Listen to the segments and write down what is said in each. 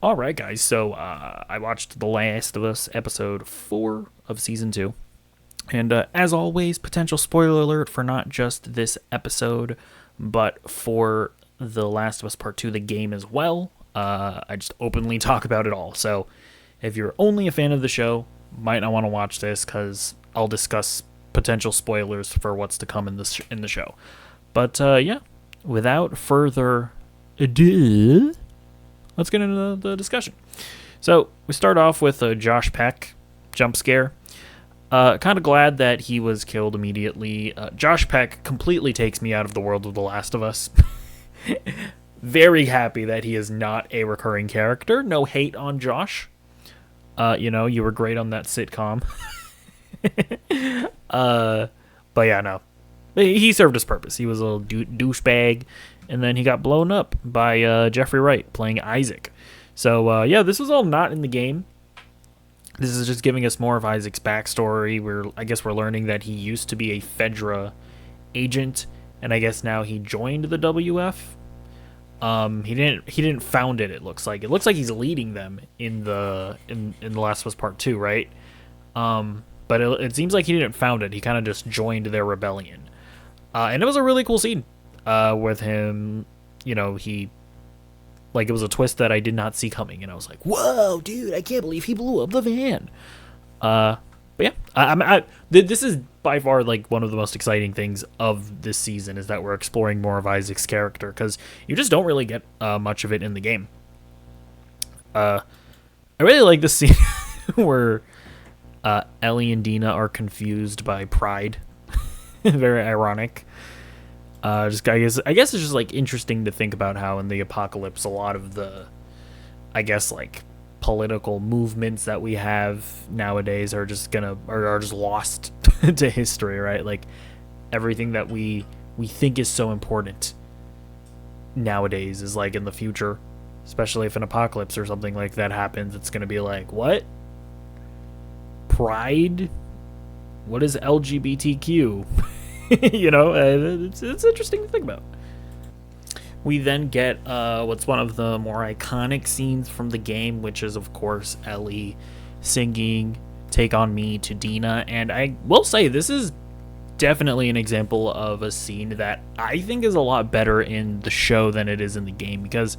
All right, guys. So I watched The Last of Us episode 4 of season 2. And as always, potential spoiler alert for not just this episode, but for The Last of Us Part 2, the game as well. I just openly talk about it all. So if you're only a fan of the show, might not want to watch this because I'll discuss potential spoilers for what's to come in the show. But yeah, without further ado, let's get into the discussion. So we start off with Josh Peck jump scare. Kind of glad that he was killed immediately. Josh Peck completely takes me out of the world of The Last of Us. Very happy that he is not a recurring character. No hate on Josh. You were great on that sitcom. But yeah, no. He served his purpose. He was a little douchebag, and then he got blown up by Jeffrey Wright playing Isaac. So yeah, this was all not in the game. This is just giving us more of Isaac's backstory. I guess we're learning that he used to be a Fedra agent, and I guess now he joined the WF. He didn't found it. It looks like he's leading them in the Last of Us Part 2, right? But it seems like he didn't found it. He kind of just joined their rebellion. And it was a really cool scene with him. He it was a twist that I did not see coming, and I was like, "Whoa, dude! I can't believe he blew up the van." But yeah, this is by far one of the most exciting things of this season is that we're exploring more of Isaac's character because you just don't really get much of it in the game. I really like the scene where Ellie and Dina are confused by pride. Very ironic. I guess it's just interesting to think about how in the apocalypse a lot of the political movements that we have nowadays are just lost to history, right? Like everything that we think is so important nowadays is in the future, especially if an apocalypse or something like that happens, it's gonna be like, what? Pride? What is LGBTQ? It's interesting to think about. We then get what's one of the more iconic scenes from the game, which is, of course, Ellie singing Take On Me to Dina. And I will say, this is definitely an example of a scene that I think is a lot better in the show than it is in the game, because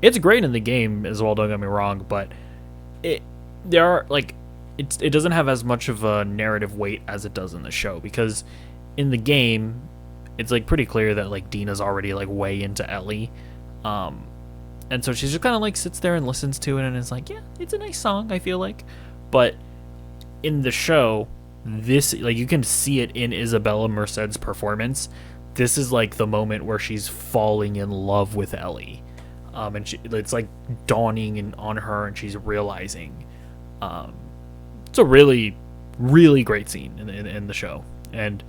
it's great in the game as well, don't get me wrong, but it doesn't have as much of a narrative weight as it does in the show, because in the game, it's pretty clear that Dina's already way into Ellie, and so she just kind of sits there and listens to it, and is like, yeah, it's a nice song, I feel like. But in the show, this you can see it in Isabella Merced's performance. This is the moment where she's falling in love with Ellie, and it's dawning on her, and she's realizing. It's a really, really great scene in the show, and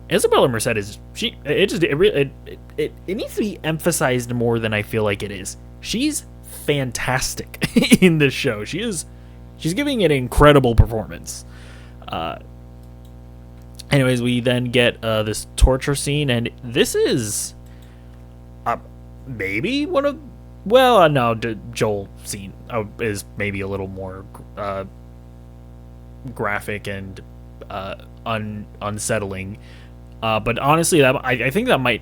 Isabella Merced is it needs to be emphasized more than I feel like it is. She's fantastic in this show. She's giving an incredible performance. Anyways, we then get this torture scene, and this is maybe one of no, Joel scene is maybe a little more graphic and unsettling. But honestly, I think that might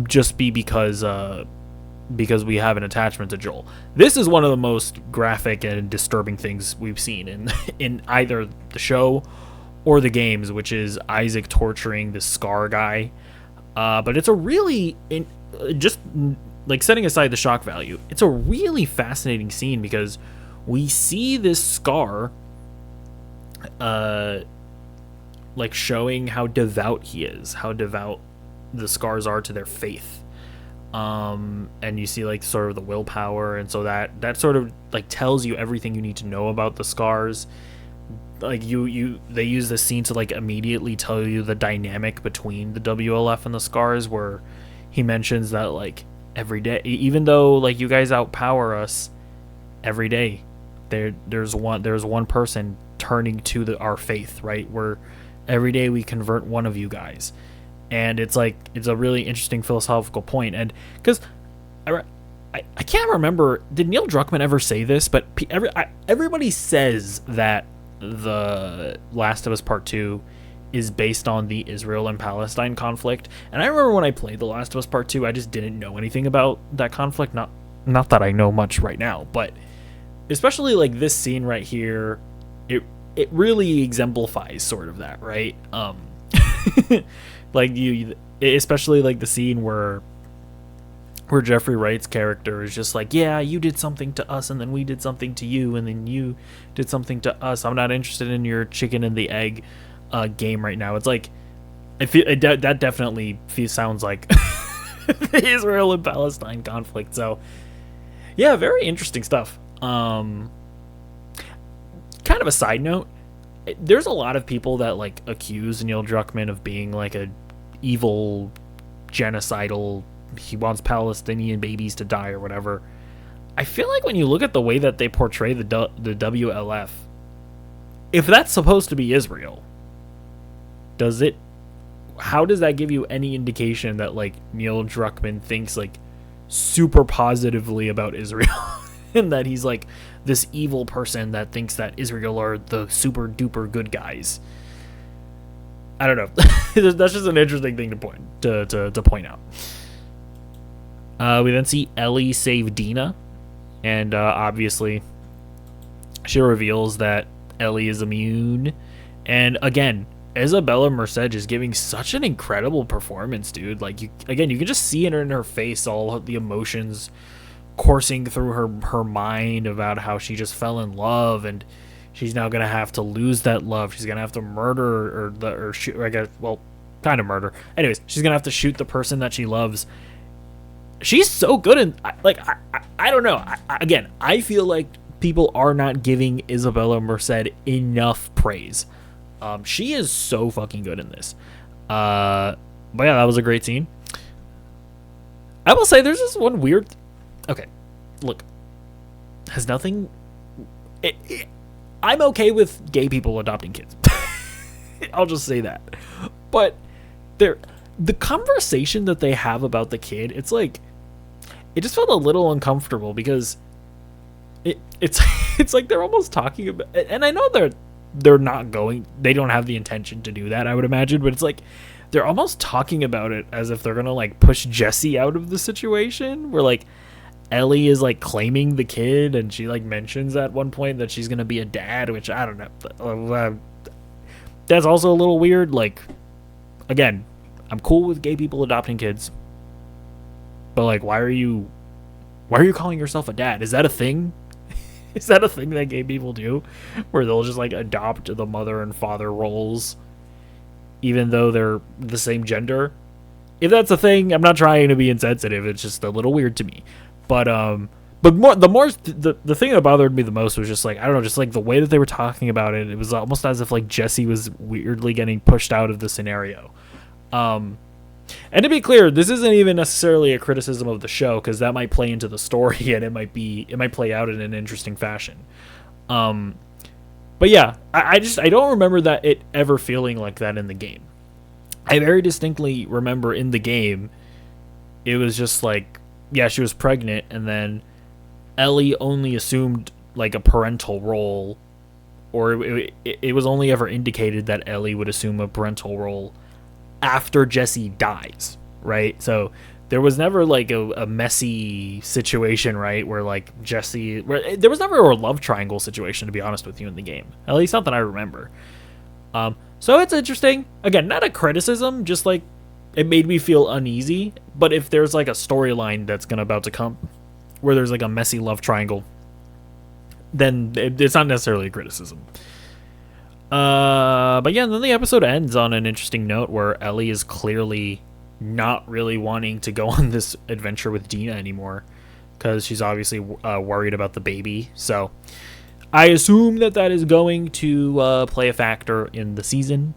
just be because we have an attachment to Joel. This is one of the most graphic and disturbing things we've seen in either the show or the games, which is Isaac torturing the Scar guy. But it's a really just setting aside the shock value, it's a really fascinating scene because we see this Scar showing how devout he is, how devout the Scars are to their faith, and you see sort of the willpower, and so that sort of tells you everything you need to know about the Scars. They use this scene to immediately tell you the dynamic between the WLF and the Scars, where he mentions that every day, even though you guys outpower us, every day there's one person turning to our faith, right? Where every day we convert one of you guys, and it's a really interesting philosophical point, and because I can't remember. Did Neil Druckmann ever say this? But everybody says that the Last of Us Part 2 is based on the Israel and Palestine conflict. And I remember when I played The Last of Us Part 2, I just didn't know anything about that conflict. Not that I know much right now, but especially like this scene right here, it really exemplifies sort of that, right? Like you, especially like the scene where Jeffrey Wright's character is just like, yeah, you did something to us, and then we did something to you, and then you did something to us. I'm not interested in your chicken and the egg game right now. It's like, that definitely sounds like the Israel and Palestine conflict. So, yeah, very interesting stuff. Kind of a side note, there's a lot of people that like accuse Neil Druckmann of being like a evil, genocidal, he wants Palestinian babies to die or whatever. I feel like when you look at the way that they portray the WLF, if that's supposed to be Israel, how does that give you any indication that like Neil Druckmann thinks like super positively about Israel and that he's like this evil person that thinks that Israel are the super duper good guys? I don't know. That's just an interesting thing to point out. We then see Ellie save Dina, and obviously she reveals that Ellie is immune. And again, Isabella Merced is giving such an incredible performance, dude. Like, you can just see it in her face, all the emotions coursing through her mind about how she just fell in love, and she's now gonna have to lose that love. She's gonna have to murder or shoot. Or I guess, well, kind of murder. Anyways, she's gonna have to shoot the person that she loves. She's so good, and like I don't know. Again, I feel like people are not giving Isabella Merced enough praise. She is so fucking good in this. But yeah, that was a great scene. I will say there's this one weird. Okay, look, has nothing. I'm okay with gay people adopting kids. I'll just say that. But the conversation that they have about the kid, it's like, it just felt a little uncomfortable because it's like they're almost talking about, and I know they don't have the intention to do that, I would imagine, but it's like they're almost talking about it as if they're gonna like push Jesse out of the situation, where like Ellie is like claiming the kid, and she like mentions at one point that she's gonna be a dad, which I don't know. That's also a little weird. Like, again, I'm cool with gay people adopting kids, but like, why are you calling yourself a dad? Is that a thing? Is that a thing that gay people do, where they'll just like adopt the mother and father roles, even though they're the same gender? If that's a thing, I'm not trying to be insensitive. It's just a little weird to me. But the thing that bothered me the most was just like, I don't know, just like the way that they were talking about it. It was almost as if like Jesse was weirdly getting pushed out of the scenario. And to be clear, this isn't even necessarily a criticism of the show, because that might play into the story and it might play out in an interesting fashion. But yeah, I don't remember that it ever feeling like that in the game. I very distinctly remember in the game, it was just like, yeah, she was pregnant, and then Ellie only assumed like a parental role, or it was only ever indicated that Ellie would assume a parental role after Jesse dies, right? So there was never like a messy situation, right, where like there was never a love triangle situation, to be honest with you, in the game, at least not that I remember. So it's interesting. Again, not a criticism, just like it made me feel uneasy. But if there's like a storyline that's about to come where there's like a messy love triangle, then it's not necessarily a criticism. But yeah, then the episode ends on an interesting note where Ellie is clearly not really wanting to go on this adventure with Dina anymore, because she's obviously worried about the baby. So I assume that is going to play a factor in the season.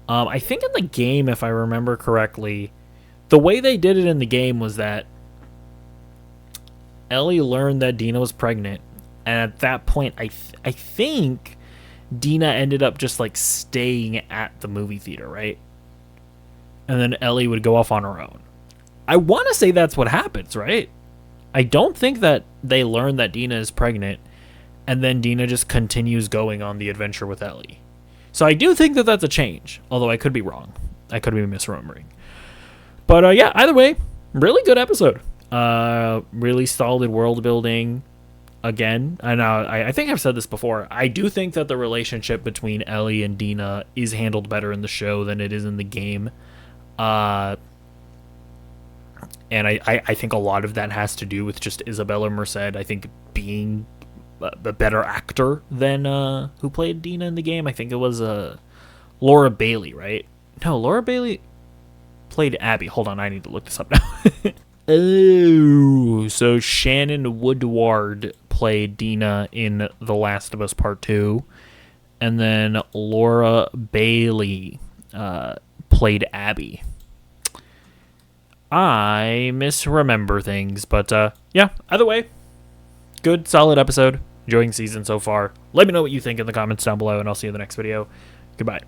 I think in the game, if I remember correctly, the way they did it in the game was that Ellie learned that Dina was pregnant, and at that point, I think Dina ended up just like staying at the movie theater, right? And then Ellie would go off on her own. I want to say that's what happens, right? I don't think that they learn that Dina is pregnant, and then Dina just continues going on the adventure with Ellie. So I do think that that's a change, although I could be wrong. I could be misremembering. But yeah, either way, really good episode. Really solid world building. Again, and I think I've said this before. I do think that the relationship between Ellie and Dina is handled better in the show than it is in the game. And I think a lot of that has to do with just Isabella Merced, I think, being a better actor than who played Dina in the game. I think it was Laura Bailey, right? No, Laura Bailey played Abby. Hold on, I need to look this up now. Oh, so Shannon Woodward played Dina in The Last of Us Part 2. And then Laura Bailey played Abby. I misremember things, but yeah, either way, good, solid episode. Enjoying the season so far. Let me know what you think in the comments down below, and I'll see you in the next video. Goodbye.